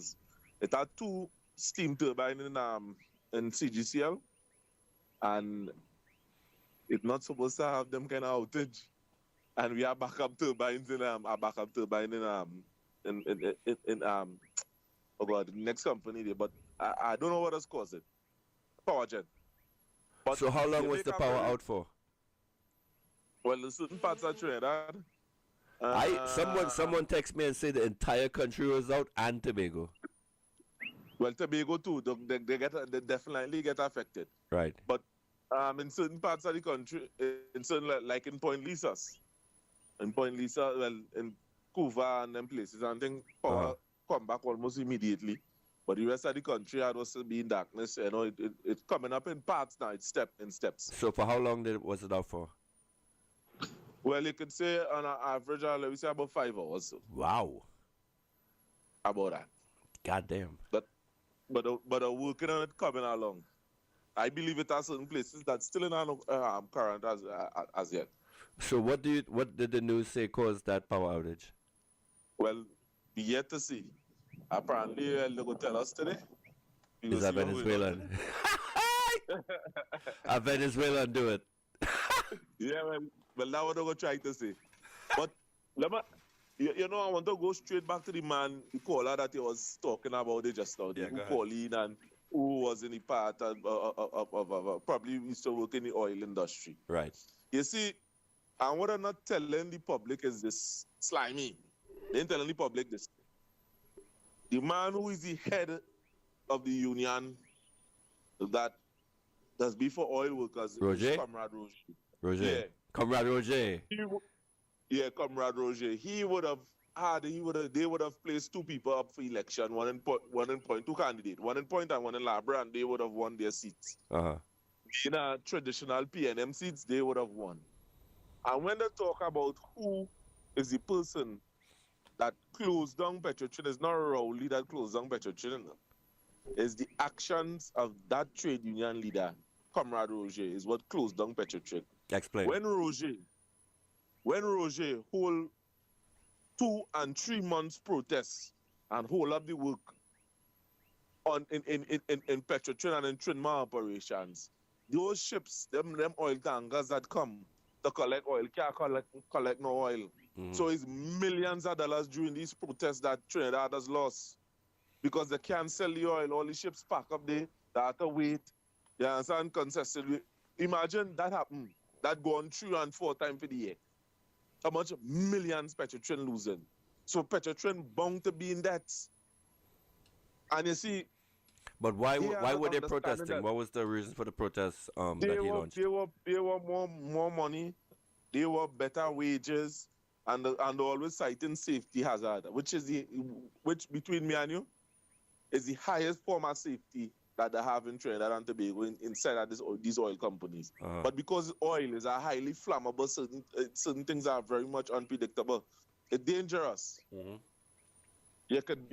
because it had two steam turbines in CGCL, and it's not supposed to have them kind of outage. And we have backup turbines in a backup turbine in oh god, the next company there, but I don't know what has caused it. Power gen. But So how long was the power out for? Well, in certain parts of Trinidad. Someone text me and say the entire country was out and Tobago. Well, Tobago too. They definitely get affected. Right. But in certain parts of the country, in certain like in Point Lisas, well, in Cuba and them places, and things power come back almost immediately. But the rest of the country had also been darkness. You know, it's coming up in parts now. It's in steps. So for how long was it out for? Well, you could say on an average, we say about 5 hours. Wow. About that. God damn. But working on it coming along. I believe it has certain places that's still in current as yet. So what did the news say caused that power outage? Well, be yet to see. Apparently, they're going to tell us today. Is that Venezuelan? A Venezuelan do it. Yeah, well, that's what they're going to try to say. But, you know, I want to go straight back to the man, the caller that he was talking about it just now, who called in and who was in the part of probably used to work in the oil industry. Right. You see, and what I'm not telling the public is this, slimy. They ain't telling the public this. The man who is the head of the union that's before oil workers, Roger? Comrade Roger. Roger. Yeah. Comrade Roger. Comrade Roger. They would have placed two people up for election, one in point, two candidates, one in point and one in Labra, and they would have won their seats. In a traditional PNM seats, they would have won. And when they talk about who is the person that closed down Petrotrin, it's not Rowley that closed down Petrotrin. It's the actions of that trade union leader, Comrade Roger, is what closed down Petrotrin. Explain. When Roger hold 2 and 3 months protests and hold up the work in Petrotrin and in Trinma operations, those ships, them oil tankers that come to collect oil, can't collect no oil. So it's millions of dollars during these protests that Trinidad has lost because they can't sell the oil. All the ships pack up there, they have to wait. You understand? Consistently. Imagine that happen. That go on 3 and 4 times for the year. How much millions Petrotrin losing? So Petrotrin bound to be in debt. And you see, but why were they protesting? What was the reason for the protests that he launched? They were more money. They were better wages. And always citing safety hazard, which between me and you is the highest form of safety that they have in Trinidad and Tobago inside of these oil companies. But because oil is a highly flammable, certain things are very much unpredictable. It's dangerous. You could,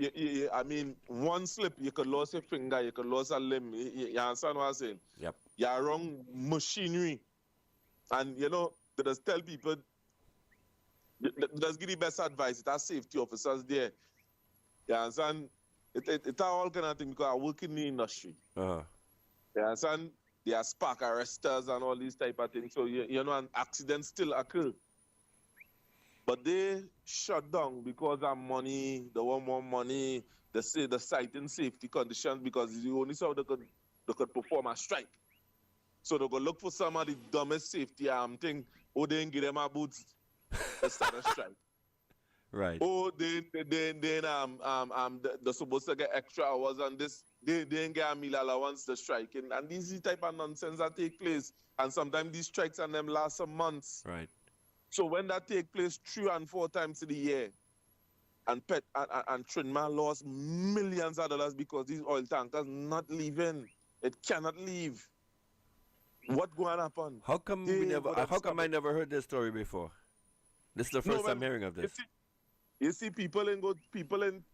I mean, one slip, you could lose a finger, you could lose a limb. You understand what I'm saying? Yep. You're wrong machinery. And, you know, they just tell people, just give the best advice. It has safety officers there. You understand? It's all kind of thing because I work in the industry. You understand? There are spark arresters and all these type of things. So, you know, an accident still occur. But they shut down because of money. They want more money. They say the citing safety conditions because it's the only so they could perform a strike. So they go look for some of the dumbest safety thing. Or they didn't give them a boots. They start a strike. Right. Oh, they're supposed to get extra hours on this. They didn't get a meal allowance, the striking. And this is the type of nonsense that take place. And sometimes these strikes and them last some months. Right. So when that take place 3 and 4 times in the year, and Trinma lost millions of dollars because these oil tankers not leaving. It cannot leave. What going to happen? How come I never heard this story before? This is the first time hearing of this. You see, people ain't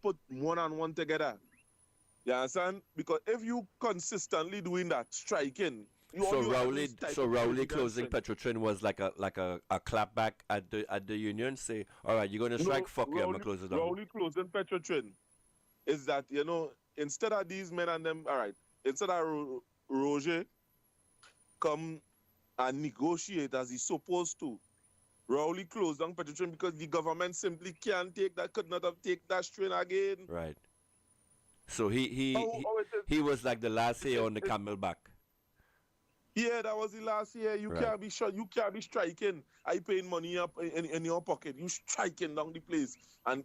put one and one together. You understand? Because if you consistently doing that, striking. Rowley closing Petrotrin was like a clapback at the union. Say, all right, you're gonna strike. Fuck you, I'm gonna close it down. Rowley closing Petrotrin is that, you know, instead of these men and them, all right, instead of Roger come and negotiate as he's supposed to, Rowley closed down Petrotrin because the government simply can't take that, could not have taken that strain again. Right. So he was like the last hair on the camel back. Yeah, that was the last year. You can't be shot. You can't be striking. I paying money up in your pocket. You striking down the place and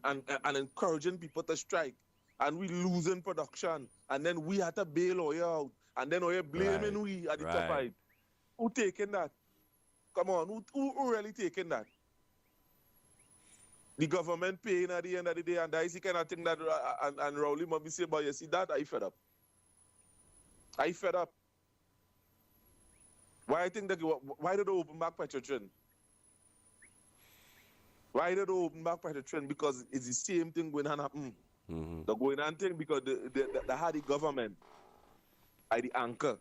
encouraging people to strike. And we losing production. And then we had to bail Oil out. And then Oil blaming we at the top side. Who taking that? Come on, who really taking that? The government paying at the end of the day, and that is the kind of thing that and Rowley must be saying, but you see that, I fed up. I fed up. Why did they open back Petrotrin? Why did they open back Petrotrin? Because it's the same thing going on happen. Mm-hmm. The going on thing because they had the government at the anchor.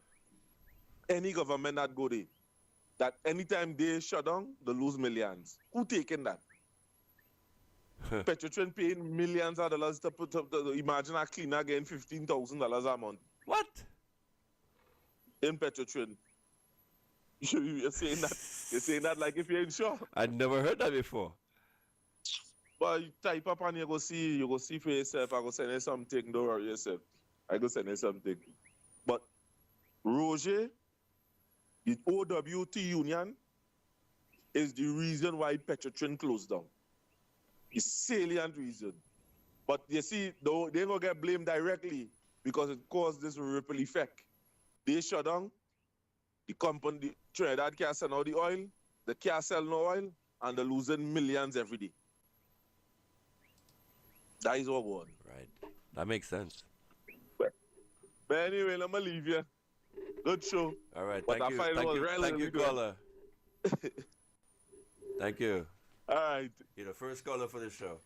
Any government that go there, that anytime they shut down, they lose millions. Who taking that? Petrotrin paying millions of dollars to put up. Imagine a cleaner getting $15,000 a month. What? In Petrotrin. You're saying that? You're saying that like if you're in sure? I'd never heard that before. But you type up and you go see for yourself. I go send you something. Don't worry yourself. I go send you something. But Roger, the OWT union, is the reason why Petrotrin closed down. The salient reason. But you see, they're going to get blamed directly because it caused this ripple effect. They shut down. The company, Trinidad can't sell out the oil, they can't sell no oil, and they're losing millions every day. That is all going. Right. That makes sense. But anyway, let me leave you. Good show. All right. Thank you, caller. Thank you. All right. You're the first caller for the show.